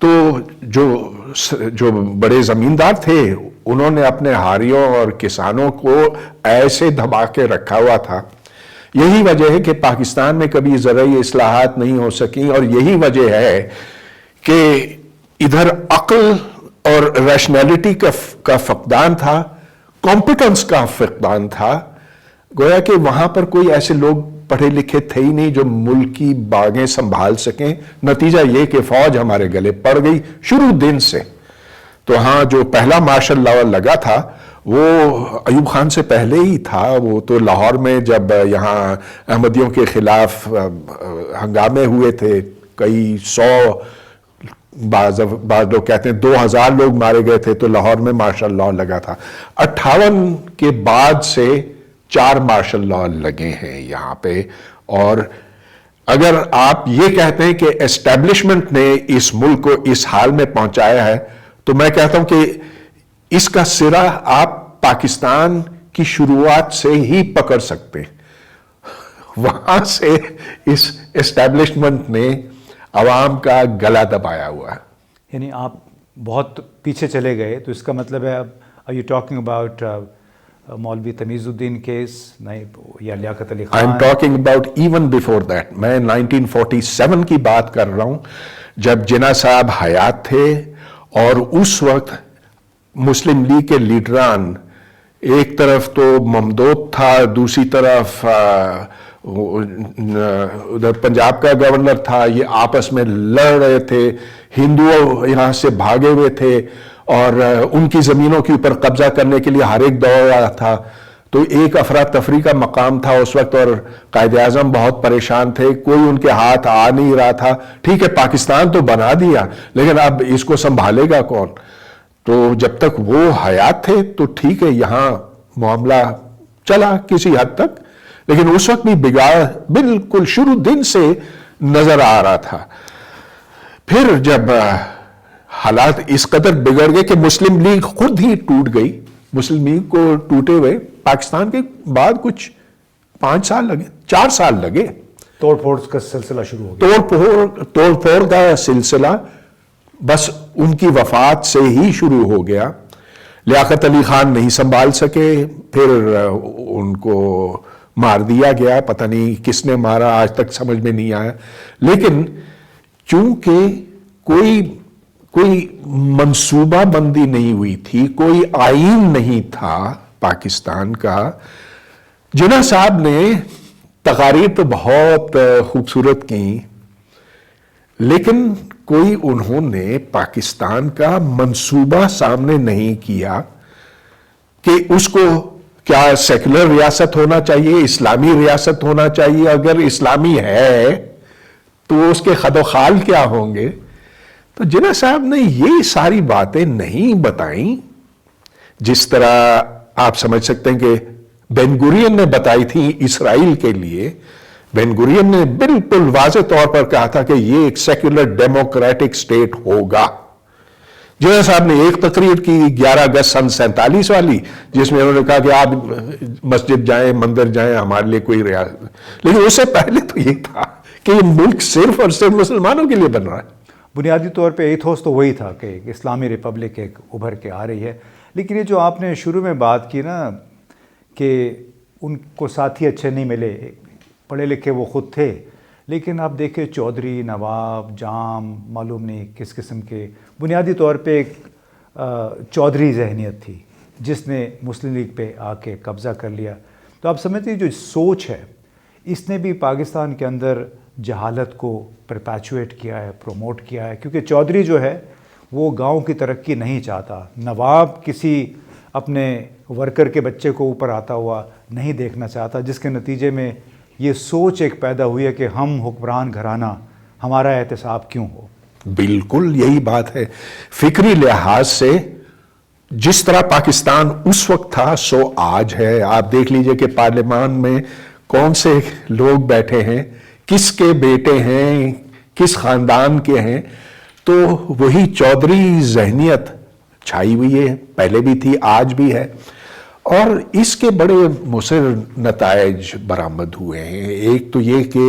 تو جو بڑے زمیندار تھے انہوں نے اپنے ہاریوں اور کسانوں کو ایسے دبا کے رکھا ہوا تھا. یہی وجہ ہے کہ پاکستان میں کبھی زرعی اصلاحات نہیں ہو سکیں, اور یہی وجہ ہے کہ ادھر عقل اور ریشنلٹی کا فقدان تھا, کمپیٹنس کا فقدان تھا. گویا کہ وہاں پر کوئی ایسے لوگ پڑھے لکھے تھے ہی نہیں جو ملک کی باغیں سنبھال سکیں. نتیجہ یہ کہ فوج ہمارے گلے پڑ گئی شروع دن سے. تو ہاں جو پہلا مارشل لاء لگا تھا وہ ایوب خان سے پہلے ہی تھا. وہ تو لاہور میں جب یہاں احمدیوں کے خلاف ہنگامے ہوئے تھے, کئی سو, بعض لوگ کہتے ہیں 2000 لوگ مارے گئے تھے, تو لاہور میں مارشل لاء لگا تھا. 58 کے بعد سے 4 مارشل لاء لگے ہیں یہاں پہ. اور اگر آپ یہ کہتے ہیں کہ اسٹیبلشمنٹ نے اس ملک کو اس حال میں پہنچایا ہے, تو میں کہتا ہوں کہ اس کا سرا آپ پاکستان کی شروعات سے ہی پکڑ سکتے ہیں. وہاں سے اس اسٹیبلشمنٹ نے عوام کا گلا دبایا ہوا ہے. یعنی آپ بہت پیچھے چلے گئے, تو اس کا مطلب ہے اب آر یو ٹاکنگ اباؤٹ مولوی تمیز الدین کیس یا Liaquat Ali Khan? I am talking about even before that. میں 1947 کی بات کر رہا ہوں, جب جناح صاحب حیات تھے, اور اس وقت مسلم لیگ کے لیڈران, ایک طرف تو ممدود تھا, دوسری طرف ادھر پنجاب کا گورنر تھا, یہ آپس میں لڑ رہے تھے. ہندو یہاں سے بھاگے ہوئے تھے اور ان کی زمینوں کے اوپر قبضہ کرنے کے لیے ہر ایک دوڑ رہا تھا. تو ایک افراتفری کا مقام تھا اس وقت, اور قائد اعظم بہت پریشان تھے, کوئی ان کے ہاتھ آ نہیں رہا تھا. ٹھیک ہے پاکستان تو بنا دیا, لیکن اب اس کو سنبھالے گا کون؟ تو جب تک وہ حیات تھے تو ٹھیک ہے یہاں معاملہ چلا کسی حد تک, لیکن اس وقت بھی بگاڑ بالکل شروع دن سے نظر آ رہا تھا. پھر جب حالات اس قدر بگڑ گئے کہ مسلم لیگ خود ہی ٹوٹ گئی, مسلم لیگ کو ٹوٹے ہوئے پاکستان کے بعد کچھ 5 سال لگے, 4 سال لگے. توڑ پھوڑ کا سلسلہ شروع ہو گیا. توڑ پھوڑ کا سلسلہ بس ان کی وفات سے ہی شروع ہو گیا. لیاقت علی خان نہیں سنبھال سکے, پھر ان کو مار دیا گیا. پتہ نہیں کس نے مارا, آج تک سمجھ میں نہیں آیا. لیکن چونکہ کوئی منصوبہ بندی نہیں ہوئی تھی, کوئی آئین نہیں تھا پاکستان کا. جناح صاحب نے تقاریر تو بہت خوبصورت کی, لیکن کوئی انہوں نے پاکستان کا منصوبہ سامنے نہیں کیا کہ اس کو کیا سیکولر ریاست ہونا چاہیے, اسلامی ریاست ہونا چاہیے, اگر اسلامی ہے تو اس کے خد و خال کیا ہوں گے. تو جناح صاحب نے یہ ساری باتیں نہیں بتائیں جس طرح آپ سمجھ سکتے ہیں کہ بین گورین نے بتائی تھی اسرائیل کے لیے. بین گورین نے بالکل واضح طور پر کہا تھا کہ یہ ایک سیکولر ڈیموکریٹک سٹیٹ ہوگا. جناح صاحب نے ایک تقریر کی 11 اگست سن 47 والی, جس میں انہوں نے کہا کہ آپ مسجد جائیں, مندر جائیں, ہمارے لیے کوئی ریاست. لیکن اس سے پہلے تو یہ تھا کہ یہ ملک صرف اور صرف مسلمانوں کے لیے بن رہا ہے. بنیادی طور پہ ایتھوس تو وہی تھا کہ اسلامی ریپبلک ایک ابھر کے آ رہی ہے. لیکن یہ جو آپ نے شروع میں بات کی نا کہ ان کو ساتھی اچھے نہیں ملے, پڑھے لکھے وہ خود تھے, لیکن آپ دیکھیں چودھری, نواب, جام, معلوم نہیں کس قسم کے, بنیادی طور پہ ایک چودھری ذہنیت تھی جس نے مسلم لیگ پہ آ کے قبضہ کر لیا. تو آپ سمجھتے ہیں جو سوچ ہے اس نے بھی پاکستان کے اندر جہالت کو پرپیچویٹ کیا ہے, پروموٹ کیا ہے, کیونکہ چودھری جو ہے وہ گاؤں کی ترقی نہیں چاہتا, نواب کسی اپنے ورکر کے بچے کو اوپر آتا ہوا نہیں دیکھنا چاہتا, جس کے نتیجے میں یہ سوچ ایک پیدا ہوئی ہے کہ ہم حکمران گھرانہ, ہمارا احتساب کیوں ہو. بالکل یہی بات ہے. فکری لحاظ سے جس طرح پاکستان اس وقت تھا سو آج ہے. آپ دیکھ لیجئے کہ پارلیمان میں کون سے لوگ بیٹھے ہیں, کس کے بیٹے ہیں, کس خاندان کے ہیں. تو وہی چودھری ذہنیت چھائی ہوئی ہے, پہلے بھی تھی, آج بھی ہے, اور اس کے بڑے مؤثر نتائج برآمد ہوئے ہیں. ایک تو یہ کہ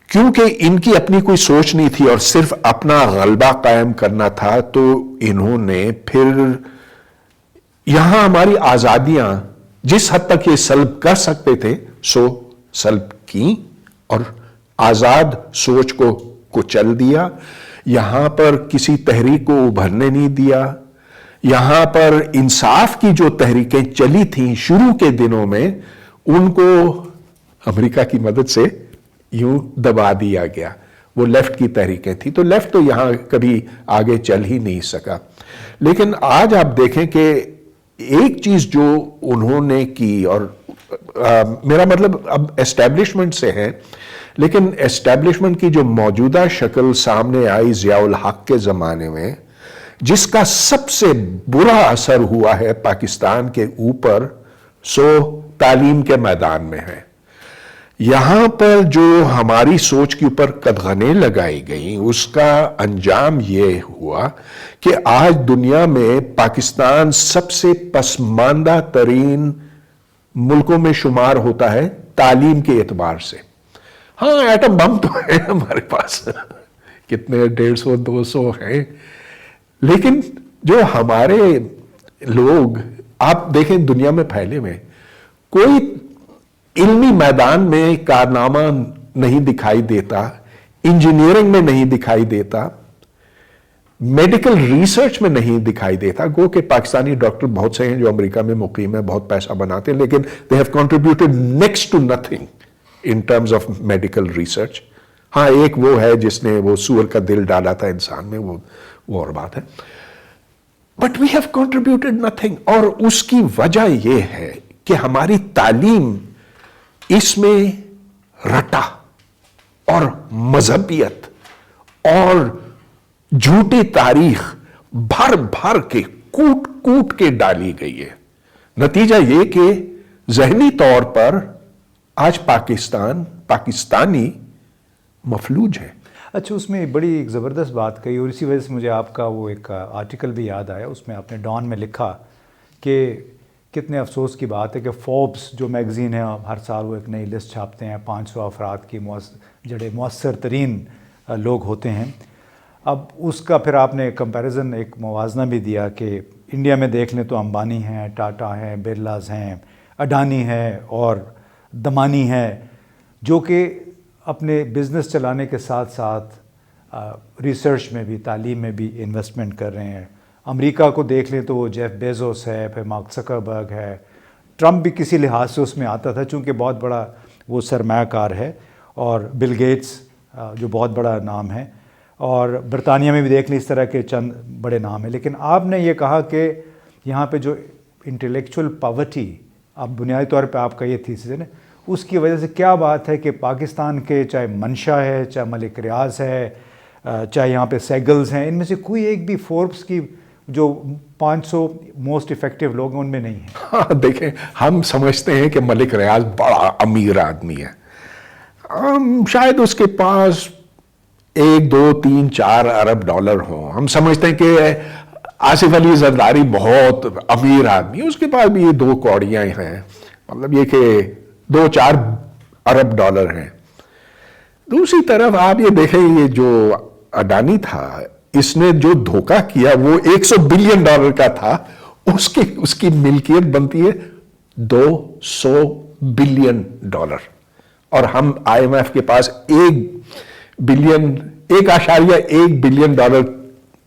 کیونکہ ان کی اپنی کوئی سوچ نہیں تھی اور صرف اپنا غلبہ قائم کرنا تھا، تو انہوں نے پھر یہاں ہماری آزادیاں جس حد تک یہ سلب کر سکتے تھے سو سلب کی اور آزاد سوچ کو کچل دیا. یہاں پر کسی تحریک کو ابھرنے نہیں دیا. یہاں پر انصاف کی جو تحریکیں چلی تھیں شروع کے دنوں میں ان کو امریکہ کی مدد سے یوں دبا دیا گیا. وہ لیفٹ کی تحریکیں تھیں، تو لیفٹ تو یہاں کبھی آگے چل ہی نہیں سکا. لیکن آج آپ دیکھیں کہ ایک چیز جو انہوں نے کی، اور میرا مطلب اب اسٹیبلشمنٹ سے ہے، لیکن اسٹیبلشمنٹ کی جو موجودہ شکل سامنے آئی ضیاء الحق کے زمانے میں، جس کا سب سے برا اثر ہوا ہے پاکستان کے اوپر، سو تعلیم کے میدان میں ہے. یہاں پر جو ہماری سوچ کے اوپر قدغنیں لگائی گئیں اس کا انجام یہ ہوا کہ آج دنیا میں پاکستان سب سے پسماندہ ترین ملکوں میں شمار ہوتا ہے تعلیم کے اعتبار سے. ہاں ایٹم بم تو ہے ہمارے پاس، کتنے 150 200 ہیں، لیکن جو ہمارے لوگ آپ دیکھیں دنیا میں پھیلے ہوئے، کوئی علمی میدان میں کارنامہ نہیں دکھائی دیتا، انجینئرنگ میں نہیں دکھائی دیتا، میڈیکل ریسرچ میں نہیں دکھائی دیتا. گو کہ پاکستانی ڈاکٹر بہت سے ہیں جو امریکہ میں مقیم ہیں، بہت پیسہ بناتے ہیں، لیکن they have contributed next to nothing in terms of medical research. ہاں ایک وہ ہے جس نے وہ سور کا دل ڈالا تھا انسان میں، وہ اور بات ہے. But we have contributed nothing. اور اس کی وجہ یہ ہے کہ ہماری تعلیم اس میں رٹا اور مذہبیت اور جھوٹی تاریخ بھر بھر کے کوٹ کوٹ کے ڈالی گئی ہے. نتیجہ یہ کہ ذہنی طور پر آج پاکستانی مفلوج ہے. اچھا، اس میں بڑی ایک زبردست بات کہی، اور اسی وجہ سے مجھے آپ کا وہ ایک آرٹیکل بھی یاد آیا. اس میں آپ نے ڈان میں لکھا کہ کتنے افسوس کی بات ہے کہ فوربس جو میگزین ہے ہر سال وہ ایک نئی لسٹ چھاپتے ہیں 500 افراد کی جڑے مؤثر ترین لوگ ہوتے ہیں. اب اس کا پھر آپ نے کمپیریزن ایک موازنہ بھی دیا کہ انڈیا میں دیکھ لیں تو امبانی ہیں، ٹاٹا ہیں، برلاز ہیں، اڈانی ہیں اور دمانی ہیں، جو کہ اپنے بزنس چلانے کے ساتھ ساتھ ریسرچ میں بھی تعلیم میں بھی انویسٹمنٹ کر رہے ہیں. امریکہ کو دیکھ لیں تو وہ جیف بیزوس ہے، پھر مارک زکربرگ ہے. ٹرمپ بھی کسی لحاظ سے اس میں آتا تھا چونکہ بہت بڑا وہ سرمایہ کار ہے، اور بل گیٹس جو بہت بڑا نام ہے، اور برطانیہ میں بھی دیکھ لیں اس طرح کے چند بڑے نام ہیں. لیکن آپ نے یہ کہا کہ یہاں پہ جو انٹلیکچوئل پاورٹی، اب بنیادی طور پہ آپ کا یہ تھیسس ہے نا، اس کی وجہ سے کیا بات ہے کہ پاکستان کے چاہے منشا ہے، چاہے ملک ریاض ہے، چاہے یہاں پہ سیگلز ہیں، ان میں سے کوئی ایک بھی فوربس کی جو 500 موسٹ افیکٹو لوگ ہیں ان میں نہیں ہیں. ہاں دیکھیں، ہم سمجھتے ہیں کہ ملک ریاض بڑا امیر آدمی ہے، شاید اس کے پاس 1 2 3 4 ارب ڈالر ہوں. ہم سمجھتے ہیں کہ آصف علی زرداری بہت امیر آدمی ہے، اس کے پاس بھی یہ 2 کوڑیاں ہیں، مطلب یہ کہ 2 4 ارب ڈالر ہیں. دوسری طرف آپ یہ دیکھیں، یہ جو اڈانی تھا اس نے جو دھوکہ کیا وہ $100 بلین کا تھا، اس کی ملکیت بنتی ہے $200 بلین، اور ہم IMF کے پاس 1.1 بلین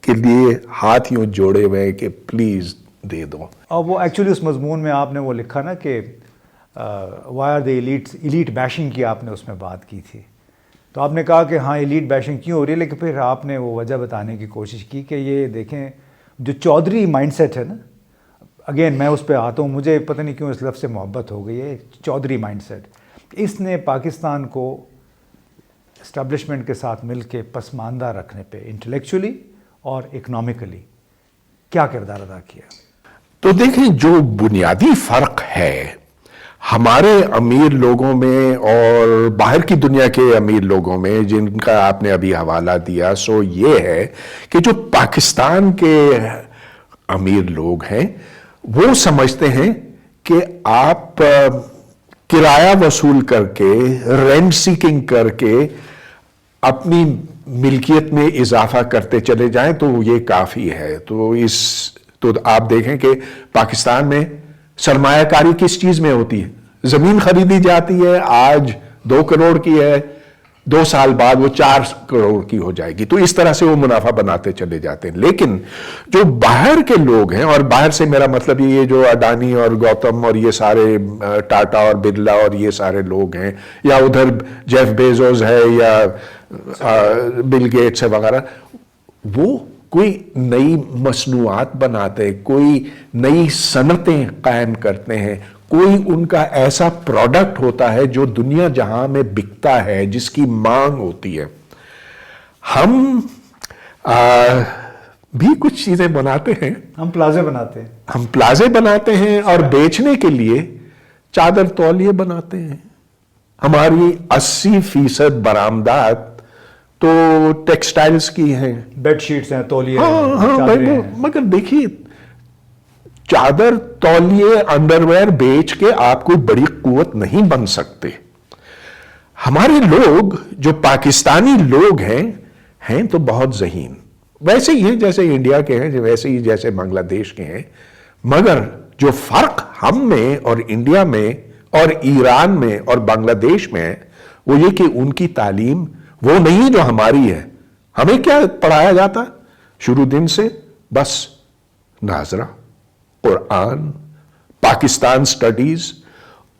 کے لیے ہاتھ یوں جوڑے ہوئے کہ پلیز دے دو. اور وہ ایکچولی اس مضمون میں آپ نے وہ لکھا نا کہ why are the elite bashing کی آپ نے اس میں بات کی تھی. تو آپ نے کہا کہ ہاں ایلیٹ بیشنگ کیوں ہو رہی ہے، لیکن پھر آپ نے وہ وجہ بتانے کی کوشش کی کہ یہ دیکھیں جو چودھری مائنڈ سیٹ ہے نا، اگین میں اس پہ آتا ہوں، مجھے پتہ نہیں کیوں اس لفظ سے محبت ہو گئی ہے، چودھری مائنڈ سیٹ. اس نے پاکستان کو اسٹیبلشمنٹ کے ساتھ مل کے پسماندہ رکھنے پہ انٹلیکچولی اور اکنامکلی کیا کردار ادا کیا؟ تو دیکھیں، جو بنیادی فرق ہے ہمارے امیر لوگوں میں اور باہر کی دنیا کے امیر لوگوں میں، جن کا آپ نے ابھی حوالہ دیا، سو یہ ہے کہ جو پاکستان کے امیر لوگ ہیں وہ سمجھتے ہیں کہ آپ کرایہ وصول کر کے، رینٹ سیکنگ کر کے اپنی ملکیت میں اضافہ کرتے چلے جائیں تو یہ کافی ہے. تو آپ دیکھیں کہ پاکستان میں سرمایہ کاری کس چیز میں ہوتی ہے؟ زمین خریدی جاتی ہے، آج 2 کروڑ کی ہے، 2 سال بعد وہ 4 کروڑ کی ہو جائے گی. تو اس طرح سے وہ منافع بناتے چلے جاتے ہیں. لیکن جو باہر کے لوگ ہیں، اور باہر سے میرا مطلب یہ جو اڈانی اور گوتم اور یہ سارے ٹاٹا اور برلا اور یہ سارے لوگ ہیں، یا ادھر جیف بیزوس ہے یا بل گیٹس ہے وغیرہ، وہ کوئی نئی مصنوعات بناتے، کوئی نئی صنعتیں قائم کرتے ہیں، کوئی ان کا ایسا پروڈکٹ ہوتا ہے جو دنیا جہاں میں بکتا ہے، جس کی مانگ ہوتی ہے. ہم بھی کچھ چیزیں بناتے ہیں. ہم پلازے بناتے ہیں. ہم پلازے بناتے ہیں اور بیچنے کے لیے چادر تولیے بناتے ہیں. ہماری 80% برآمدات تو ٹیکسٹائلز کی ہیں. بیڈ شیٹس ہیں، تولیے ہیں، ہاں چادریں ہیں. مگر دیکھیے، چادر تولیے انڈر ویئر بیچ کے آپ کوئی بڑی قوت نہیں بن سکتے. ہمارے لوگ جو پاکستانی لوگ ہیں تو بہت ذہین، ویسے ہی ہیں جیسے انڈیا کے ہیں، ویسے ہی جیسے بنگلہ دیش کے ہیں. مگر جو فرق ہم میں اور انڈیا میں اور ایران میں اور بنگلہ دیش میں ہے، وہ یہ کہ ان کی تعلیم وہ نہیں جو ہماری ہے. ہمیں کیا پڑھایا جاتا شروع دن سے؟ بس ناظرہ، قرآن، پاکستان سٹڈیز،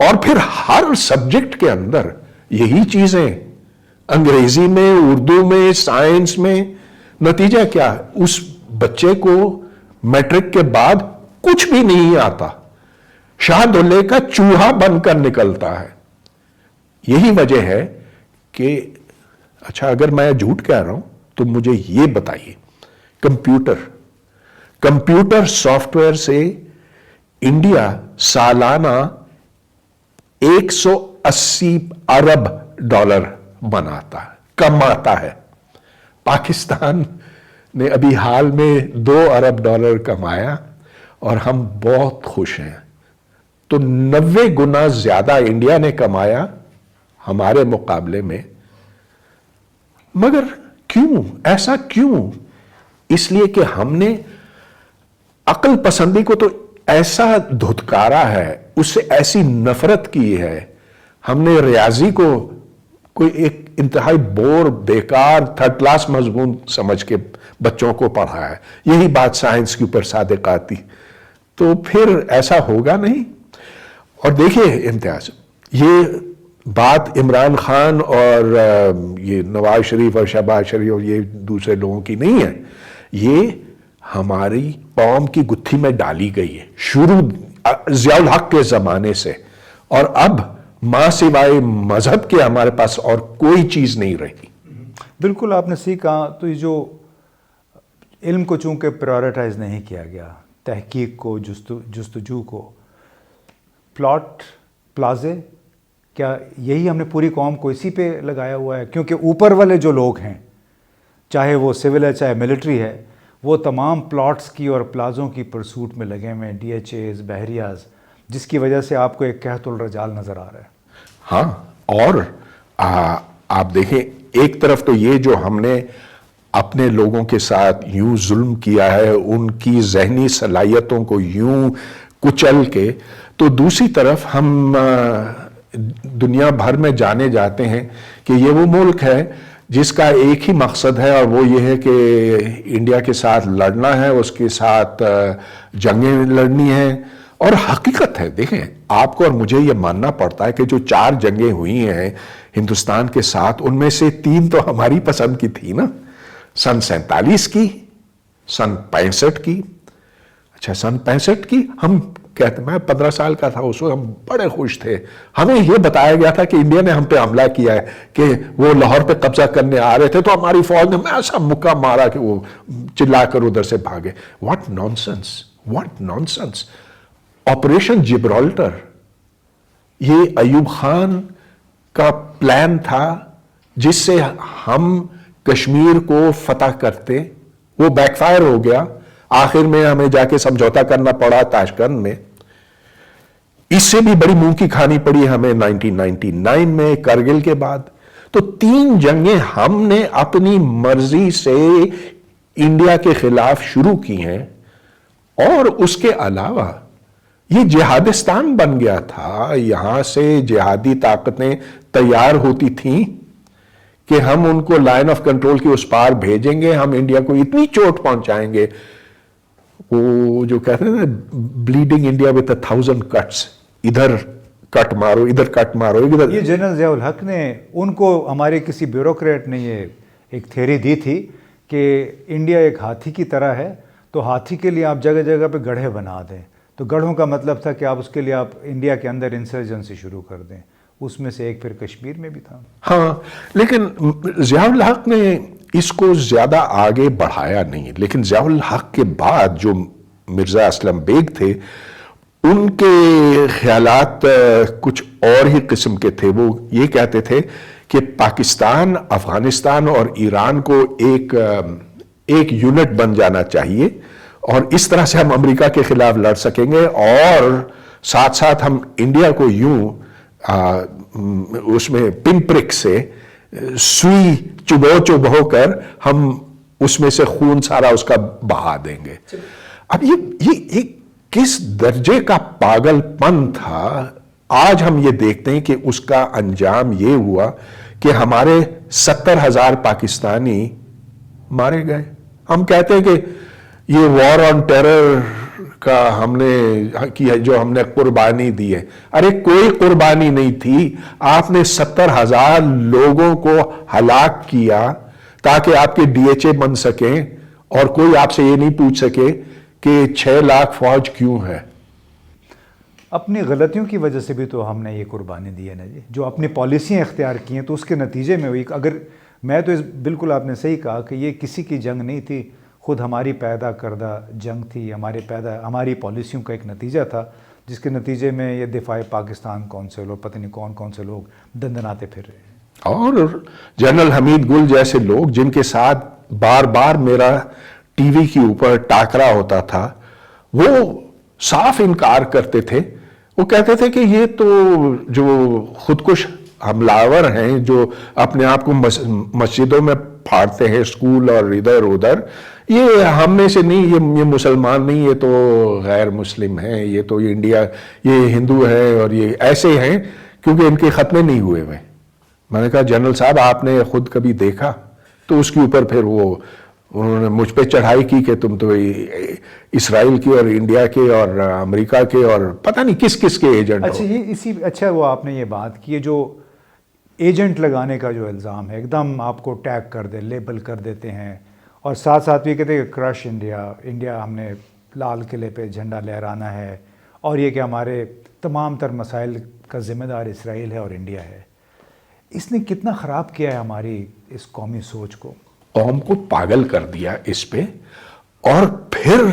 اور پھر ہر سبجیکٹ کے اندر یہی چیزیں، انگریزی میں، اردو میں، سائنس میں. نتیجہ کیا؟ اس بچے کو میٹرک کے بعد کچھ بھی نہیں آتا، شاہ دولے کا چوہا بن کر نکلتا ہے. یہی وجہ ہے کہ اچھا، اگر میں جھوٹ کہہ رہا ہوں تو مجھے یہ بتائیے، کمپیوٹر سافٹ ویئر سے انڈیا سالانہ $180 ارب کماتا ہے. پاکستان نے ابھی حال میں $2 ارب کمایا اور ہم بہت خوش ہیں. تو 90 گنا زیادہ انڈیا نے کمایا ہمارے مقابلے میں. مگر کیوں؟ ایسا کیوں؟ اس لیے کہ ہم نے عقل پسندی کو تو ایسا دھتکارا ہے، اس سے ایسی نفرت کی ہے. ہم نے ریاضی کو کوئی ایک انتہائی بور، بیکار، 3rd کلاس مضمون سمجھ کے بچوں کو پڑھا ہے. یہی بات سائنس کے اوپر صادق آتی تو پھر ایسا ہوگا نہیں. اور دیکھیے امتیاز، یہ بات عمران خان اور یہ نواز شریف اور شہباز شریف اور یہ دوسرے لوگوں کی نہیں ہے، یہ ہماری قوم کی گتھی میں ڈالی گئی ہے شروع ضیاء الحق کے زمانے سے. اور اب ماں سوائے مذہب کے ہمارے پاس اور کوئی چیز نہیں رہی. بالکل آپ نے صحیح کہا. تو یہ جو علم کو چونکہ پرائورٹائز نہیں کیا گیا، تحقیق کو، جستجو کو، پلازے، کیا یہی ہم نے پوری قوم کو اسی پہ لگایا ہوا ہے؟ کیونکہ اوپر والے جو لوگ ہیں، چاہے وہ سول ہے چاہے ملٹری ہے، وہ تمام پلاٹس کی اور پلازوں کی پرسوٹ میں لگے ہوئے ہیں، DHAs، بحریاز، جس کی وجہ سے آپ کو ایک قحط الرجال نظر آ رہا ہے. ہاں، اور آپ دیکھیں، ایک طرف تو یہ جو ہم نے اپنے لوگوں کے ساتھ یوں ظلم کیا ہے، ان کی ذہنی صلاحیتوں کو یوں کچل کے، تو دوسری طرف ہم دنیا بھر میں جانے جاتے ہیں کہ یہ وہ ملک ہے جس کا ایک ہی مقصد ہے، اور وہ یہ ہے کہ انڈیا کے ساتھ لڑنا ہے، اس کے ساتھ جنگیں لڑنی ہیں. اور حقیقت ہے، دیکھیں، آپ کو اور مجھے یہ ماننا پڑتا ہے کہ جو 4 جنگیں ہوئی ہیں ہندوستان کے ساتھ، ان میں سے 3 تو ہماری پسند کی تھی نا. سن 47 کی، سن 65 کی. اچھا، سن 65 کی ہم کہتے، میں 15 سال کا تھا اس وقت، ہم بڑے خوش تھے. ہمیں یہ بتایا گیا تھا کہ انڈیا نے ہم پہ حملہ کیا ہے، کہ وہ لاہور پہ قبضہ کرنے آ رہے تھے، تو ہماری فوج نے ایسا مکہ مارا کہ وہ چلا کر ادھر سے بھاگے. What nonsense. آپریشن جبرالٹر، یہ ایوب خان کا پلان تھا جس سے ہم کشمیر کو فتح کرتے. وہ بیک فائر ہو گیا. آخر میں ہمیں جا کے سمجھوتا کرنا پڑا تاشکند میں. اس سے بھی بڑی منہ کی کھانی پڑی ہمیں 1999 میں کرگل کے بعد. تو 3 جنگیں ہم نے اپنی مرضی سے انڈیا کے خلاف شروع کی ہیں، اور اس کے علاوہ یہ جہادستان بن گیا تھا، یہاں سے جہادی طاقتیں تیار ہوتی تھیں کہ ہم ان کو لائن آف کنٹرول کی اس پار بھیجیں گے، ہم انڈیا کو اتنی چوٹ پہنچائیں گے، وہ جو کہتے ہیں نا بلیڈنگ انڈیا وتھ 1000 کٹس، ادھر کٹ مارو ادھر کٹ مارو ادھر. یہ جنرل ضیاء الحق نے ان کو ہمارے کسی بیوروکریٹ نے یہ ایک تھیوری دی تھی کہ انڈیا ایک ہاتھی کی طرح ہے، تو ہاتھی کے لیے آپ جگہ جگہ پہ گڑھے بنا دیں، تو گڑھوں کا مطلب تھا کہ آپ اس کے لیے آپ انڈیا کے اندر انسرجنسی شروع کر دیں، اس میں سے ایک پھر کشمیر میں بھی تھا. ہاں لیکن ضیاء الحق نے اس کو زیادہ آگے بڑھایا نہیں، لیکن ضیاء الحق کے بعد جو مرزا اسلم بیگ تھے ان کے خیالات کچھ اور ہی قسم کے تھے. وہ یہ کہتے تھے کہ پاکستان، افغانستان اور ایران کو ایک یونٹ بن جانا چاہیے، اور اس طرح سے ہم امریکہ کے خلاف لڑ سکیں گے، اور ساتھ ساتھ ہم انڈیا کو یوں اس میں پن پرک سے سوئی چبو کر ہم اس میں سے خون سارا اس کا بہا دیں گے. اب یہ کس درجے کا پاگل پن تھا. آج ہم یہ دیکھتے ہیں کہ اس کا انجام یہ ہوا کہ ہمارے 70,000 پاکستانی مارے گئے. ہم کہتے ہیں کہ یہ وار آن ٹیرر کا ہم نے کیا، جو ہم نے قربانی دی ہے. ارے کوئی قربانی نہیں تھی، آپ نے 70,000 لوگوں کو ہلاک کیا تاکہ آپ کے ڈی ایچ اے بن سکیں، اور کوئی آپ سے یہ نہیں پوچھ سکے کہ 6 لاکھ فوج کیوں ہے. اپنی غلطیوں کی وجہ سے بھی تو ہم نے یہ قربانی دی ہے نا جی، جو اپنی پالیسیاں اختیار کی ہیں تو اس کے نتیجے میں ہوئی. اگر میں تو بالکل آپ نے صحیح کہا کہ یہ کسی کی جنگ نہیں تھی، خود ہماری پیدا کردہ جنگ تھی، ہماری پالیسیوں کا ایک نتیجہ تھا، جس کے نتیجے میں یہ دفاع پاکستان کون سے لوگ، پتہ نہیں کون سے لوگ دندناتے پھر رہے ہیں. اور جنرل حمید گل جیسے لوگ جن کے ساتھ بار بار میرا ٹی وی کے اوپر ٹاکرا ہوتا تھا، وہ صاف انکار کرتے تھے. وہ کہتے تھے کہ یہ تو جو خودکش حملاور ہیں، جو اپنے آپ کو مسجدوں میں پھاڑتے ہیں، اسکول اور ادھر ادھر، یہ ہم میں سے نہیں، یہ مسلمان نہیں، یہ تو غیر مسلم ہیں، یہ تو انڈیا، یہ ہندو ہے، اور یہ ایسے ہیں کیونکہ ان کے ختمے نہیں ہوئے ہوئے. میں نے کہا جنرل صاحب آپ نے خود کبھی دیکھا؟ تو اس کے اوپر پھر انہوں نے مجھ پہ چڑھائی کی کہ تم تو اسرائیل کی اور انڈیا کے اور امریکہ کے اور پتہ نہیں کس کس کے ایجنٹ ہو. اچھا وہ آپ نے یہ بات کی، جو ایجنٹ لگانے کا جو الزام ہے، ایک دم آپ کو ٹیگ کر دے، لیبل کر دیتے ہیں، اور ساتھ ساتھ بھی کہتے ہیں کہ کرش انڈیا ہم نے لال قلعے پہ جھنڈا لہرانا ہے، اور یہ کہ ہمارے تمام تر مسائل کا ذمہ دار اسرائیل ہے اور انڈیا ہے. اس نے کتنا خراب کیا ہے ہماری اس قومی سوچ کو، قوم کو پاگل کر دیا اس پہ. اور پھر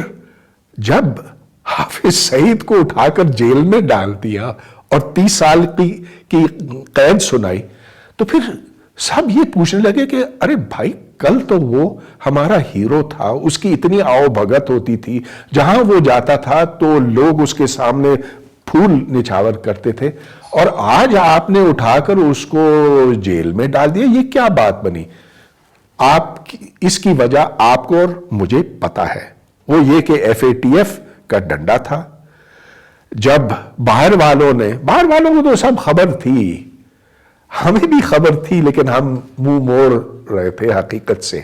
جب حافظ سعید کو اٹھا کر جیل میں ڈال دیا اور 30 سال کی قید سنائی، تو پھر سب یہ پوچھنے لگے کہ ارے بھائی کل تو وہ ہمارا ہیرو تھا، اس کی اتنی آؤ بھگت ہوتی تھی، جہاں وہ جاتا تھا تو لوگ اس کے سامنے پھول نچھاور کرتے تھے، اور آج آپ نے اٹھا کر اس کو جیل میں ڈال دیا. یہ کیا بات بنی؟ اس کی وجہ آپ کو اور مجھے پتا ہے، وہ یہ کہ FATF کا ڈنڈا تھا. جب باہر والوں کو تو سب خبر تھی، ہمیں بھی خبر تھی، لیکن ہم منہ موڑ رہے تھے حقیقت سے.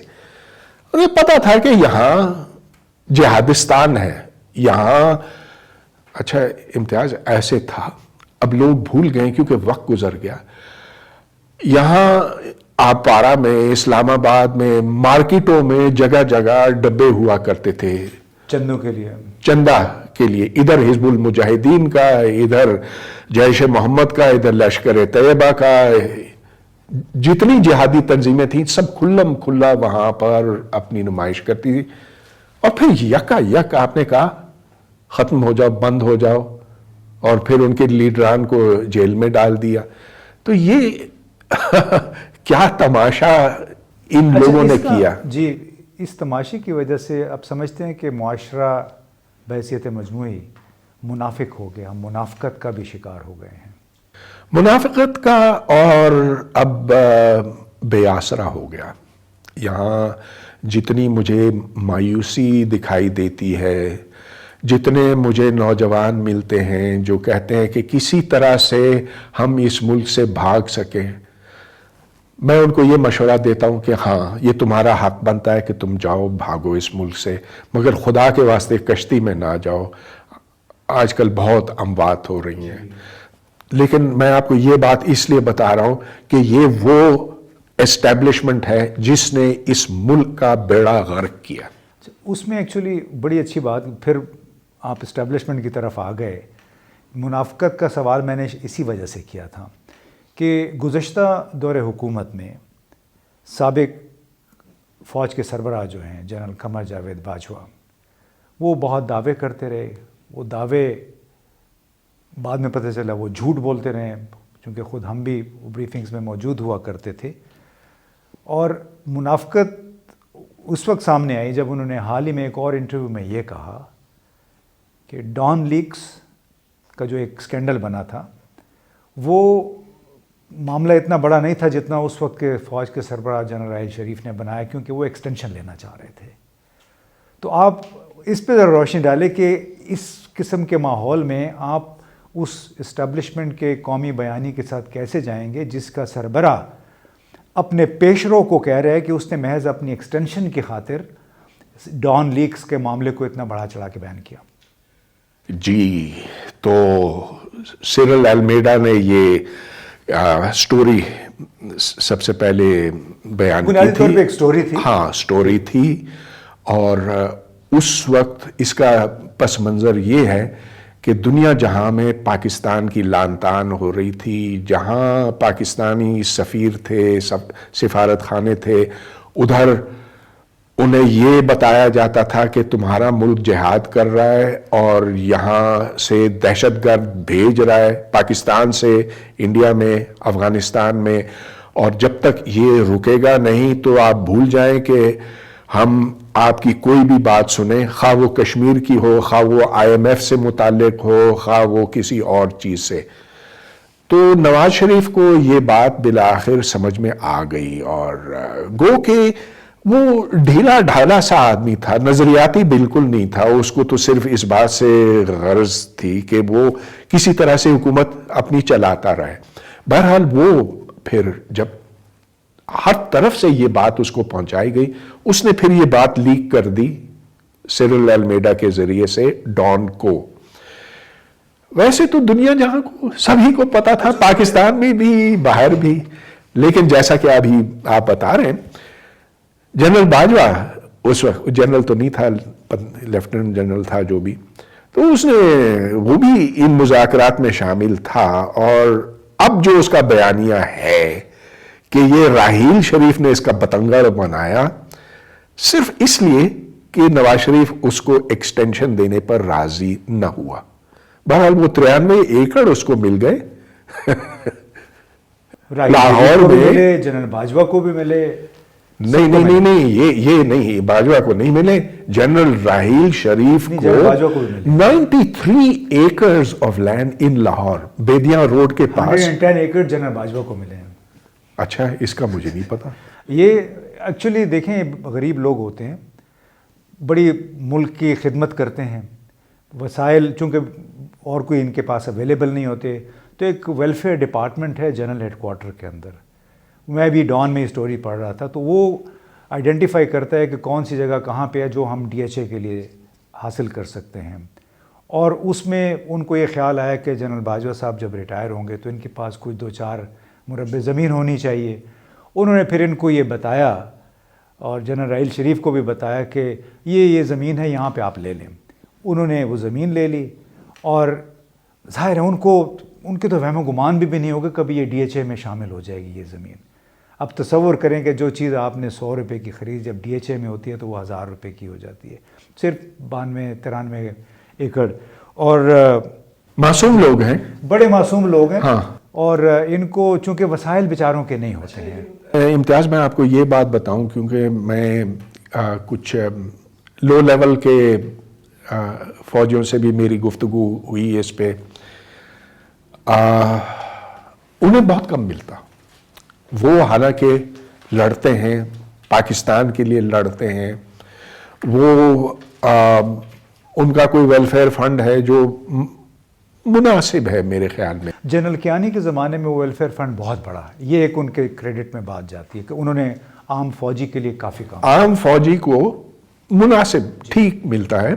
انہیں پتا تھا کہ یہاں جہادستان ہے، یہاں اچھا امتیاز ایسے تھا، اب لوگ بھول گئے کیونکہ وقت گزر گیا. یہاں آپارا میں، اسلام آباد میں، مارکیٹوں میں جگہ جگہ ڈبے ہوا کرتے تھے چندوں کے لیے، چندہ کے لیے. ادھر حزب المجاہدین کا، ادھر جیش محمد کا، ادھر لشکر طیبہ کا، جتنی جہادی تنظیمیں تھیں سب کھلم کھلا وہاں پر اپنی نمائش کرتی تھی. اور پھر یکا یک آپ نے کہا ختم ہو جاؤ، بند ہو جاؤ، اور پھر ان کے لیڈران کو جیل میں ڈال دیا. تو یہ کیا تماشا ان لوگوں نے کیا. جی اس تماشے کی وجہ سے اب سمجھتے ہیں کہ معاشرہ بحیثیت مجموعی منافق ہو گیا، ہم منافقت کا بھی شکار ہو گئے ہیں. منافقت کا اور اب بے آسرا ہو گیا. یہاں جتنی مجھے مایوسی دکھائی دیتی ہے، جتنے مجھے نوجوان ملتے ہیں جو کہتے ہیں کہ کسی طرح سے ہم اس ملک سے بھاگ سکیں، میں ان کو یہ مشورہ دیتا ہوں کہ ہاں یہ تمہارا حق بنتا ہے کہ تم جاؤ، بھاگو اس ملک سے، مگر خدا کے واسطے کشتی میں نہ جاؤ. آج کل بہت اموات ہو رہی ہیں. لیکن میں آپ کو یہ بات اس لیے بتا رہا ہوں کہ یہ وہ اسٹیبلشمنٹ ہے جس نے اس ملک کا بیڑا غرق کیا. اس میں ایکچولی بڑی اچھی بات، پھر آپ اسٹیبلشمنٹ کی طرف آ گئے. منافقت کا سوال میں نے اسی وجہ سے کیا تھا کہ گزشتہ دور حکومت میں سابق فوج کے سربراہ جو ہیں جنرل قمر جاوید باجوہ، وہ بہت دعوے کرتے رہے. وہ دعوے بعد میں پتہ چلا وہ جھوٹ بولتے رہے، چونکہ خود ہم بھی بریفنگز میں موجود ہوا کرتے تھے. اور منافقت اس وقت سامنے آئی جب انہوں نے حال ہی میں ایک اور انٹرویو میں یہ کہا کہ ڈان لیکس کا جو ایک سکینڈل بنا تھا، وہ معاملہ اتنا بڑا نہیں تھا جتنا اس وقت کے فوج کے سربراہ جنرل راحیل شریف نے بنایا، کیونکہ وہ ایکسٹینشن لینا چاہ رہے تھے. تو آپ اس پہ ذرا روشنی ڈالیں کہ اس قسم کے ماحول میں آپ اس اسٹیبلشمنٹ کے قومی بیانی کے ساتھ کیسے جائیں گے جس کا سربراہ اپنے پیشرو کو کہہ رہا ہے کہ اس نے محض اپنی ایکسٹینشن کی خاطر ڈان لیکس کے معاملے کو اتنا بڑا چڑھا کے بیان کیا. جی، تو سیرل المیڈا نے یہ سٹوری سب سے پہلے بیان کی بنیادی طور پہ تھی. ایک سٹوری تھی. ہاں، سٹوری تھی. اور اس وقت اس کا پس منظر یہ ہے کہ دنیا جہاں میں پاکستان کی لان تان ہو رہی تھی، جہاں پاکستانی سفیر تھے، سفارت خانے تھے، ادھر انہیں یہ بتایا جاتا تھا کہ تمہارا ملک جہاد کر رہا ہے اور یہاں سے دہشت گرد بھیج رہا ہے پاکستان سے انڈیا میں، افغانستان میں، اور جب تک یہ رکے گا نہیں تو آپ بھول جائیں کہ ہم آپ کی کوئی بھی بات سنیں، خواہ وہ کشمیر کی ہو، خواہ وہ IMF سے متعلق ہو، خواہ وہ کسی اور چیز سے. تو نواز شریف کو یہ بات بالآخر سمجھ میں آ گئی، اور گو کہ وہ ڈھیلا ڈھالا سا آدمی تھا، نظریاتی بالکل نہیں تھا. اس کو تو صرف اس بات سے غرض تھی کہ وہ کسی طرح سے حکومت اپنی چلاتا رہے. بہرحال وہ پھر جب ہر طرف سے یہ بات اس کو پہنچائی گئی، اس نے پھر یہ بات لیک کر دی سیرل المیڈا کے ذریعے سے ڈان کو. ویسے تو دنیا جہاں کو سبھی کو پتا تھا، پاکستان میں بھی باہر بھی. لیکن جیسا کہ ابھی آپ بتا رہے ہیں، جنرل باجوہ اس وقت جنرل تو نہیں تھا، لیفٹیننٹ جنرل تھا جو بھی، تو اس نے وہ بھی ان مذاکرات میں شامل تھا. اور اب جو اس کا بیانیہ ہے کہ یہ راحیل شریف نے اس کا بتنگڑ بنایا صرف اس لیے کہ نواز شریف اس کو ایکسٹینشن دینے پر راضی نہ ہوا. بہرحال وہ 93 ایکڑ اس کو مل گئے لاہور میں. جنرل باجوہ کو بھی ملے. نہیں، یہ نہیں، باجوہ کو نہیں ملے، جنرل راحیل شریف کو 93 acres of land in Lahore, Bedian road کے پاس. 110 ایکڑ جنرل باجوہ کو ملے ہیں. اچھا، اس کا مجھے نہیں پتا. یہ ایکچولی دیکھیں، غریب لوگ ہوتے ہیں، بڑی ملک کی خدمت کرتے ہیں، وسائل چونکہ اور کوئی ان کے پاس اویلیبل نہیں ہوتے، تو ایک ویلفیئر ڈپارٹمنٹ ہے جنرل ہیڈ کوارٹر کے اندر. میں بھی ڈان میں اسٹوری پڑھ رہا تھا، تو وہ آئیڈینٹیفائی کرتا ہے کہ کون سی جگہ کہاں پہ ہے جو ہم DHA کے لیے حاصل کر سکتے ہیں. اور اس میں ان کو یہ خیال آیا کہ جنرل باجوہ صاحب جب ریٹائر ہوں گے تو ان کے پاس کچھ 2-4 مربع زمین ہونی چاہیے. انہوں نے پھر ان کو یہ بتایا اور جنرل راحیل شریف کو بھی بتایا کہ یہ زمین ہے، یہاں پہ آپ لے لیں. انہوں نے وہ زمین لے لی، اور ظاہر ہے ان کے تو وہم و گمان بھی نہیں ہوگا کبھی یہ DHA میں شامل ہو جائے گی یہ زمین. اب تصور کریں کہ جو چیز آپ نے 100 روپے کی خرید جب DHA میں ہوتی ہے تو وہ 1000 روپے کی ہو جاتی ہے، صرف 92-93 ایکڑ. اور معصوم لوگ ہیں، بڑے معصوم لوگ ہیں. ہاں. اور ان کو چونکہ وسائل بیچاروں کے نہیں ہوتے ہیں. امتیاز، میں آپ کو یہ بات بتاؤں کیونکہ میں کچھ لو لیول کے فوجیوں سے بھی میری گفتگو ہوئی اس پہ. انہیں بہت کم ملتا. وہ حالانکہ لڑتے ہیں, پاکستان کے لیے لڑتے ہیں, وہ ان کا کوئی ویلفیئر فنڈ ہے جو مناسب ہے میرے خیال میں. جنرل کیانی کے زمانے میں وہ ویلفیئر فنڈ بہت بڑا ہے, یہ ایک ان کے کریڈٹ میں بات جاتی ہے کہ انہوں نے عام فوجی کے لیے کافی کام, عام فوجی کو مناسب ٹھیک ملتا ہے,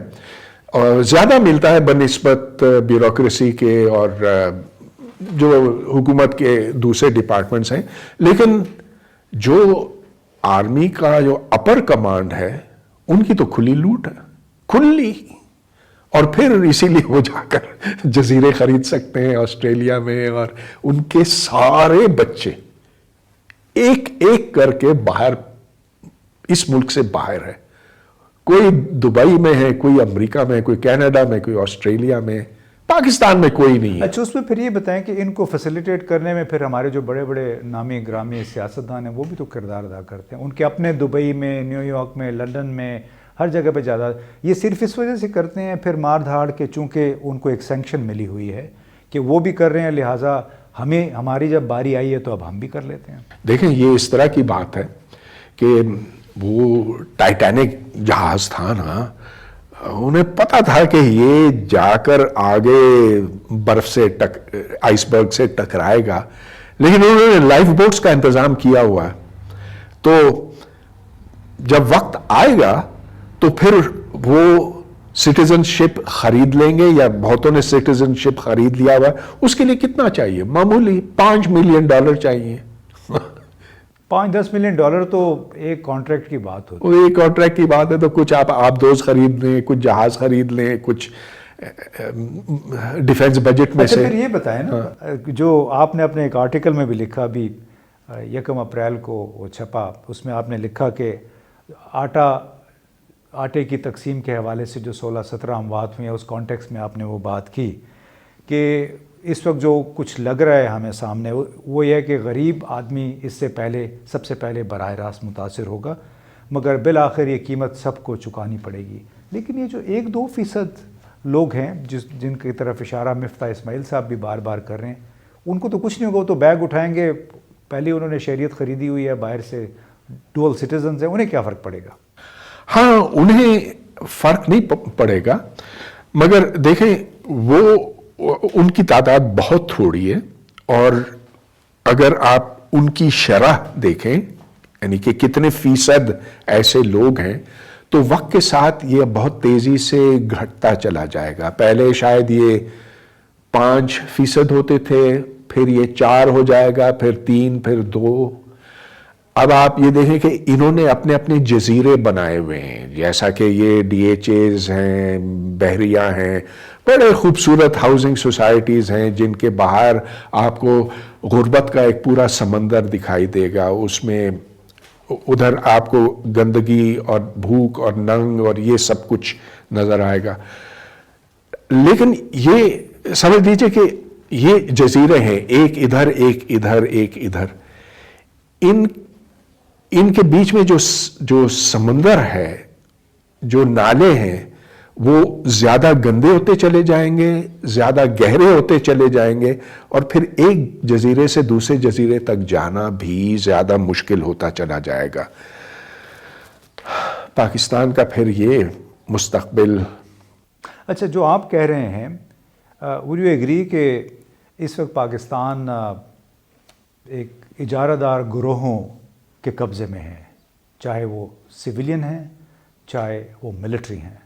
اور زیادہ ملتا ہے بنسبت بیوروکریسی کے اور جو حکومت کے دوسرے ڈپارٹمنٹس ہیں. لیکن جو آرمی کا جو اپر کمانڈ ہے ان کی تو کھلی لوٹ ہے, کھلی. اور پھر اسی لیے وہ جا کر جزیرے خرید سکتے ہیں آسٹریلیا میں, اور ان کے سارے بچے ایک ایک کر کے باہر, اس ملک سے باہر ہے. کوئی دبئی میں ہے, کوئی امریکہ میں, کوئی کینیڈا میں, کوئی آسٹریلیا میں, پاکستان میں کوئی نہیں ہے. اچھا, اس میں پھر یہ بتائیں کہ ان کو فیسیلیٹیٹ کرنے میں پھر ہمارے جو بڑے بڑے نامی گرامی سیاستدان ہیں وہ بھی تو کردار ادا کرتے ہیں. ان کے اپنے دبئی میں, نیو یارک میں, لندن میں, ہر جگہ پہ زیادہ, یہ صرف اس وجہ سے کرتے ہیں پھر مار دھاڑ کے, چونکہ ان کو ایک سینکشن ملی ہوئی ہے کہ وہ بھی کر رہے ہیں, لہٰذا ہمیں, ہماری جب باری آئی ہے تو اب ہم بھی کر لیتے ہیں. دیکھیں یہ اس طرح کی بات ہے کہ وہ ٹائٹینک جہاز تھا نا, انہیں پتا تھا کہ یہ جا کر آگے برف سے آئس برگ سے ٹکرائے گا, لیکن انہوں نے لائف بوٹس کا انتظام کیا ہوا ہے. تو جب وقت آئے گا تو پھر وہ سٹیزن شپ خرید لیں گے, یا بہتوں نے سٹیزن شپ خرید لیا ہوا ہے. اس کے لیے کتنا چاہیے؟ معمولی $5 ملین چاہیے. $5-10 ملین تو ایک کانٹریکٹ کی بات ہوتی ہے. ایک کانٹریکٹ کی بات ہے تو کچھ آپ دوز خرید لیں, کچھ جہاز خرید لیں, کچھ ڈیفنس بجٹ میں سے. پھر یہ بتائیں نا, جو آپ نے اپنے ایک آرٹیکل میں بھی لکھا, بھی 1 اپریل کو وہ چھپا, اس میں آپ نے لکھا کہ آٹے کی تقسیم کے حوالے سے جو 16-17 اموات ہوئے ہیں, اس کانٹیکس میں آپ نے وہ بات کی کہ اس وقت جو کچھ لگ رہا ہے ہمیں سامنے وہ یہ ہے کہ غریب آدمی اس سے پہلے, سب سے پہلے براہ راست متاثر ہوگا, مگر بالآخر یہ قیمت سب کو چکانی پڑے گی. لیکن یہ جو 1-2% لوگ ہیں جن کی طرف اشارہ مفتاح اسماعیل صاحب بھی بار بار کر رہے ہیں, ان کو تو کچھ نہیں ہوگا, وہ تو بیگ اٹھائیں گے, پہلے انہوں نے شہریت خریدی ہوئی ہے باہر سے, ڈول سٹیزنز ہیں, انہیں کیا فرق پڑے گا؟ ہاں, انہیں فرق نہیں پڑے گا, مگر دیکھیں وہ ان کی تعداد بہت تھوڑی ہے, اور اگر آپ ان کی شرح دیکھیں, یعنی کہ کتنے فیصد ایسے لوگ ہیں, تو وقت کے ساتھ یہ بہت تیزی سے گھٹتا چلا جائے گا. پہلے شاید یہ 5% ہوتے تھے, پھر یہ 4 ہو جائے گا, پھر 3, پھر 2. اب آپ یہ دیکھیں کہ انہوں نے اپنے اپنے جزیرے بنائے ہوئے ہیں, جیسا کہ یہ DHAs ہیں, بحریہ ہیں, بڑے خوبصورت ہاؤسنگ سوسائٹیز ہیں جن کے باہر آپ کو غربت کا ایک پورا سمندر دکھائی دے گا. اس میں ادھر آپ کو گندگی اور بھوک اور ننگ اور یہ سب کچھ نظر آئے گا. لیکن یہ سمجھ لیجئے کہ یہ جزیرے ہیں, ایک ادھر, ایک ادھر, ایک ادھر. ان کے بیچ میں جو سمندر ہے, جو نالے ہیں, وہ زیادہ گندے ہوتے چلے جائیں گے, زیادہ گہرے ہوتے چلے جائیں گے, اور پھر ایک جزیرے سے دوسرے جزیرے تک جانا بھی زیادہ مشکل ہوتا چلا جائے گا. پاکستان کا پھر یہ مستقبل. اچھا, جو آپ کہہ رہے ہیں, would you agree کہ اس وقت پاکستان ایک اجارہ دار گروہوں کے قبضے میں ہے, چاہے وہ سویلین ہیں, چاہے وہ ملٹری ہیں.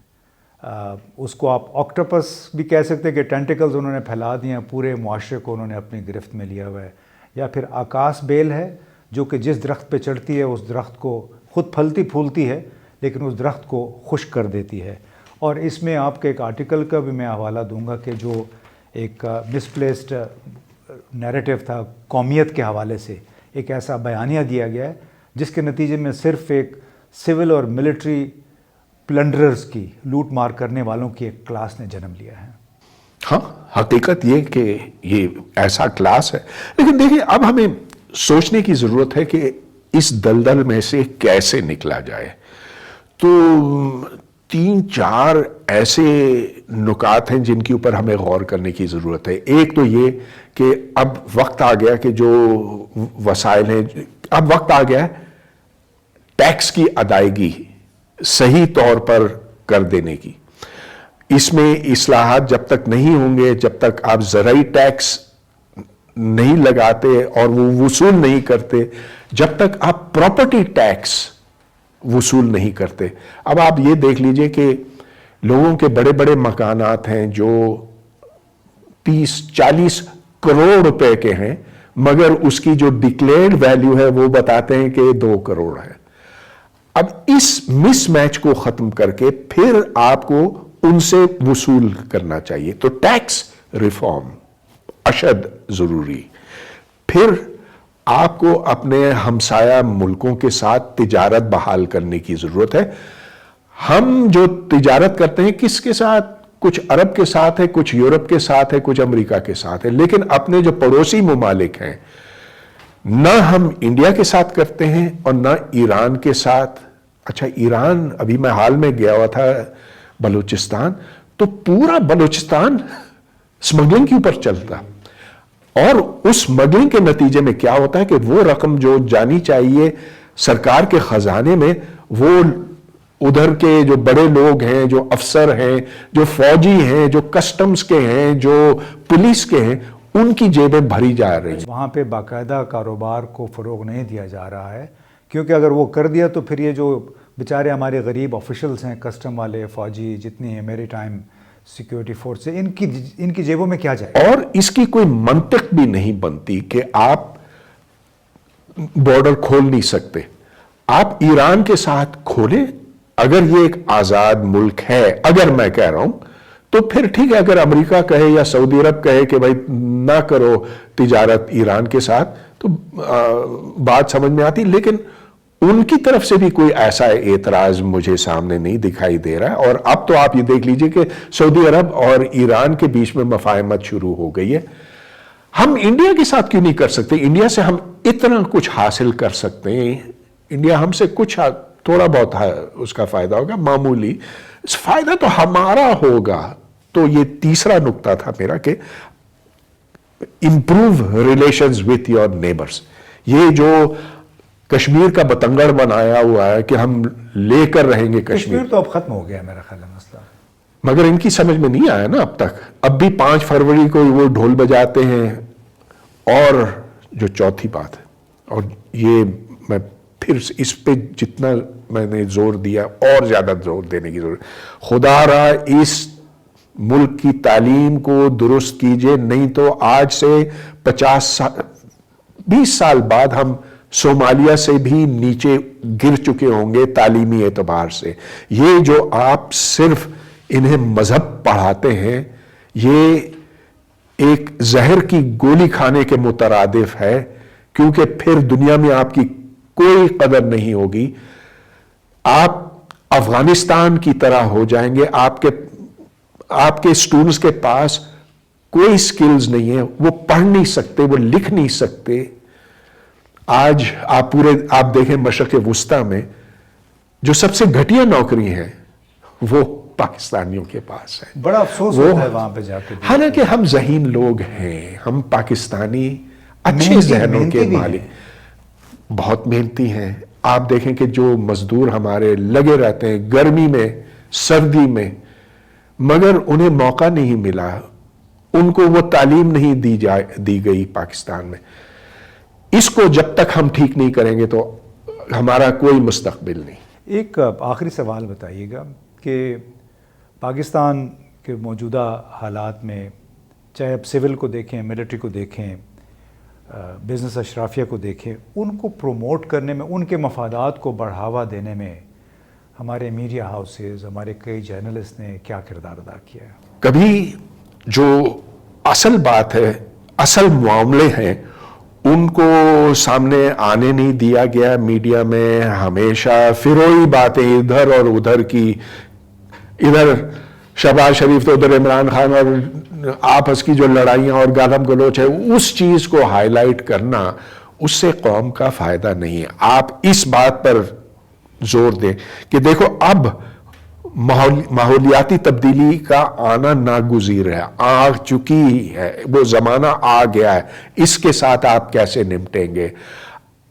اس کو آپ آکٹوپس بھی کہہ سکتے ہیں کہ ٹینٹیکلز انہوں نے پھیلا دیے ہیں, پورے معاشرے کو انہوں نے اپنی گرفت میں لیا ہوا ہے. یا پھر آکاس بیل ہے جو کہ جس درخت پہ چڑھتی ہے اس درخت کو خود پھلتی پھولتی ہے لیکن اس درخت کو خشک کر دیتی ہے. اور اس میں آپ کے ایک آرٹیکل کا بھی میں حوالہ دوں گا کہ جو ایک مسپلیسڈ نیریٹو تھا قومیت کے حوالے سے, ایک ایسا بیانیہ دیا گیا ہے جس کے نتیجے میں صرف ایک سول اور ملٹری پلنڈررز کی, لوٹ مار کرنے والوں کی ایک کلاس نے جنم لیا ہے. ہاں, حقیقت یہ کہ یہ ایسا کلاس ہے. لیکن دیکھیں, اب ہمیں سوچنے کی ضرورت ہے کہ اس دلدل میں سے کیسے نکلا جائے. تو تین چار ایسے نکات ہیں جن کے اوپر ہمیں غور کرنے کی ضرورت ہے. ایک تو یہ کہ اب وقت آ گیا کہ جو وسائل ہیں، اب وقت آ گیا ہے ٹیکس کی ادائیگی صحیح طور پر کر دینے کی. اس میں اصلاحات جب تک نہیں ہوں گے، جب تک آپ زرعی ٹیکس نہیں لگاتے اور وہ وصول نہیں کرتے، جب تک آپ پراپرٹی ٹیکس وصول نہیں کرتے. اب آپ یہ دیکھ لیجئے کہ لوگوں کے بڑے بڑے مکانات ہیں جو 30-40 کروڑ روپے کے ہیں، مگر اس کی جو ڈکلیئرڈ ویلیو ہے وہ بتاتے ہیں کہ 2 کروڑ ہے. اب اس مس میچ کو ختم کر کے پھر آپ کو ان سے وصول کرنا چاہیے. تو ٹیکس ریفارم اشد ضروری. پھر آپ کو اپنے ہمسایہ ملکوں کے ساتھ تجارت بحال کرنے کی ضرورت ہے. ہم جو تجارت کرتے ہیں کس کے ساتھ؟ کچھ عرب کے ساتھ ہے، کچھ یورپ کے ساتھ ہے، کچھ امریکہ کے ساتھ ہے، لیکن اپنے جو پڑوسی ممالک ہیں نہ ہم انڈیا کے ساتھ کرتے ہیں اور نہ ایران کے ساتھ. اچھا ایران، ابھی میں حال میں گیا ہوا تھا بلوچستان، تو پورا بلوچستان سمگلنگ کے اوپر چلتا، اور اس سمگلنگ کے نتیجے میں کیا ہوتا ہے کہ وہ رقم جو جانی چاہیے سرکار کے خزانے میں، وہ ادھر کے جو بڑے لوگ ہیں، جو افسر ہیں، جو فوجی ہیں، جو کسٹمز کے ہیں، جو پولیس کے ہیں، ان کی جیبیں بھری جا رہی ہیں. وہاں پہ باقاعدہ کاروبار کو فروغ نہیں دیا جا رہا ہے، کیونکہ اگر وہ کر دیا تو پھر یہ جو بیچارے ہمارے غریب آفیشلز ہیں، کسٹم والے، فوجی جتنے ہیں، میری ٹائم سیکیورٹی فورس سے، ان کی جیبوں میں کیا جائے؟ اور اس کی کوئی منطق بھی نہیں بنتی کہ آپ بارڈر کھول نہیں سکتے. آپ ایران کے ساتھ کھولیں، اگر یہ ایک آزاد ملک ہے، اگر میں کہہ رہا ہوں تو پھر ٹھیک ہے. اگر امریکہ کہے یا سعودی عرب کہے کہ بھائی نہ کرو تجارت ایران کے ساتھ تو بات سمجھ میں آتی، لیکن ان کی طرف سے بھی کوئی ایسا اعتراض مجھے سامنے نہیں دکھائی دے رہا. اور اب تو آپ یہ دیکھ لیجئے کہ سعودی عرب اور ایران کے بیچ میں مفاہمت شروع ہو گئی ہے. ہم انڈیا کے ساتھ کیوں نہیں کر سکتے؟ انڈیا سے ہم اتنا کچھ حاصل کر سکتے ہیں. انڈیا ہم سے کچھ تھوڑا بہت اس کا فائدہ ہوگا، معمولی فائدہ تو ہمارا ہوگا. تو یہ تیسرا نقطہ تھا میرا کہ improve relations with your neighbours. یہ جو کشمیر کا بتنگڑ بنایا ہوا ہے کہ ہم لے کر رہیں گے کشمیر تو اب ختم ہو گیا میرا خیال ہے مسئلہ، مگر ان کی سمجھ میں نہیں آیا نا اب تک. اب بھی 5 فروری کو وہ ڈھول بجاتے ہیں. اور جو چوتھی بات ہے، اور یہ میں پھر اس پہ جتنا میں نے زور دیا اور زیادہ زور دینے کی ضرورت، خدا را اس ملک کی تعلیم کو درست کیجئے، نہیں تو آج سے 20 سال بعد ہم صومالیہ سے بھی نیچے گر چکے ہوں گے تعلیمی اعتبار سے. یہ جو آپ صرف انہیں مذہب پڑھاتے ہیں، یہ ایک زہر کی گولی کھانے کے مترادف ہے، کیونکہ پھر دنیا میں آپ کی کوئی قدر نہیں ہوگی. آپ افغانستان کی طرح ہو جائیں گے. آپ کے اسٹوڈنٹس کے پاس کوئی سکلز نہیں ہے، وہ پڑھ نہیں سکتے، وہ لکھ نہیں سکتے. آج آپ دیکھیں مشرق وسطیٰ میں جو سب سے گھٹیا نوکری ہیں وہ پاکستانیوں کے پاس ہے. بڑا افسوس ہوتا ہے وہاں پہ جا کے. حالانکہ ہم ذہین لوگ ہیں، ہم پاکستانی اچھے ذہنوں کے مالک، بہت محنتی ہیں. آپ دیکھیں کہ جو مزدور ہمارے لگے رہتے ہیں گرمی میں، سردی میں، مگر انہیں موقع نہیں ملا، ان کو وہ تعلیم نہیں دی گئی پاکستان میں. اس کو جب تک ہم ٹھیک نہیں کریں گے تو ہمارا کوئی مستقبل نہیں. ایک آخری سوال بتائیے گا کہ پاکستان کے موجودہ حالات میں، چاہے اب سول کو دیکھیں، ملٹری کو دیکھیں، بزنس اشرافیہ کو دیکھیں، ان کو پروموٹ کرنے میں، ان کے مفادات کو بڑھاوا دینے میں ہمارے میڈیا ہاؤسز، ہمارے کئی جرنلسٹ نے کیا کردار ادا کیا ہے؟ کبھی جو اصل بات ہے، اصل معاملے ہیں، ان کو سامنے آنے نہیں دیا گیا. میڈیا میں ہمیشہ فروئی باتیں ادھر اور ادھر کی، ادھر شہباز شریف تو ادھر عمران خان، اور آپس کی جو لڑائیاں اور گالم گلوچ ہے، اس چیز کو ہائی لائٹ کرنا، اس سے قوم کا فائدہ نہیں ہے. آپ اس بات پر زور دیں کہ دیکھو اب ماحولیاتی تبدیلی کا آنا ناگزیر ہے، آ چکی ہے، وہ زمانہ آ گیا ہے، اس کے ساتھ آپ کیسے نمٹیں گے؟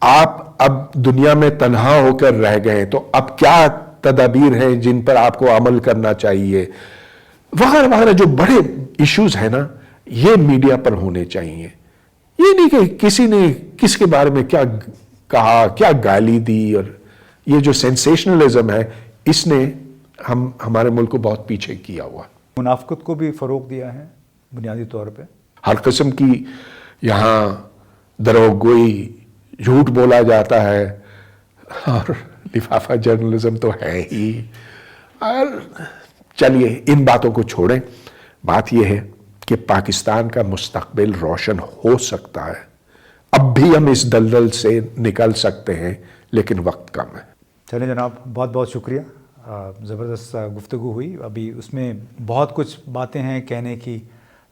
آپ اب دنیا میں تنہا ہو کر رہ گئے تو اب کیا تدابیر ہیں جن پر آپ کو عمل کرنا چاہیے، وغیرہ وغیرہ جو بڑے ایشوز ہیں نا، یہ میڈیا پر ہونے چاہیے۔ یہ نہیں کہ کسی نے کس کے بارے میں کیا کہا، کیا گالی دی، اور یہ جو سینسیشنلزم ہے اس نے ہمارے ملک کو بہت پیچھے کیا ہوا۔ منافقت کو بھی فروغ دیا ہے بنیادی طور پہ۔ ہر قسم کی یہاں دروغ گوئی، جھوٹ بولا جاتا ہے، اور لفافہ جرنلزم تو ہے ہی۔ اور چلیے ان باتوں کو چھوڑیں، بات یہ ہے کہ پاکستان کا مستقبل روشن ہو سکتا ہے، اب بھی ہم اس دلدل سے نکل سکتے ہیں، لیکن وقت کم ہے۔ چلیں جناب، بہت بہت شکریہ، زبردست گفتگو ہوئی۔ ابھی اس میں بہت کچھ باتیں ہیں کہنے کی،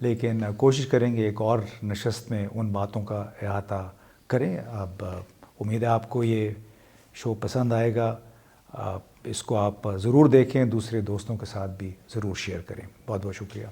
لیکن کوشش کریں گے ایک اور نشست میں ان باتوں کا احاطہ کریں۔ اب امید ہے آپ کو یہ شو پسند آئے گا، اس کو آپ ضرور دیکھیں، دوسرے دوستوں کے ساتھ بھی ضرور شیئر کریں۔ بہت بہت شکریہ۔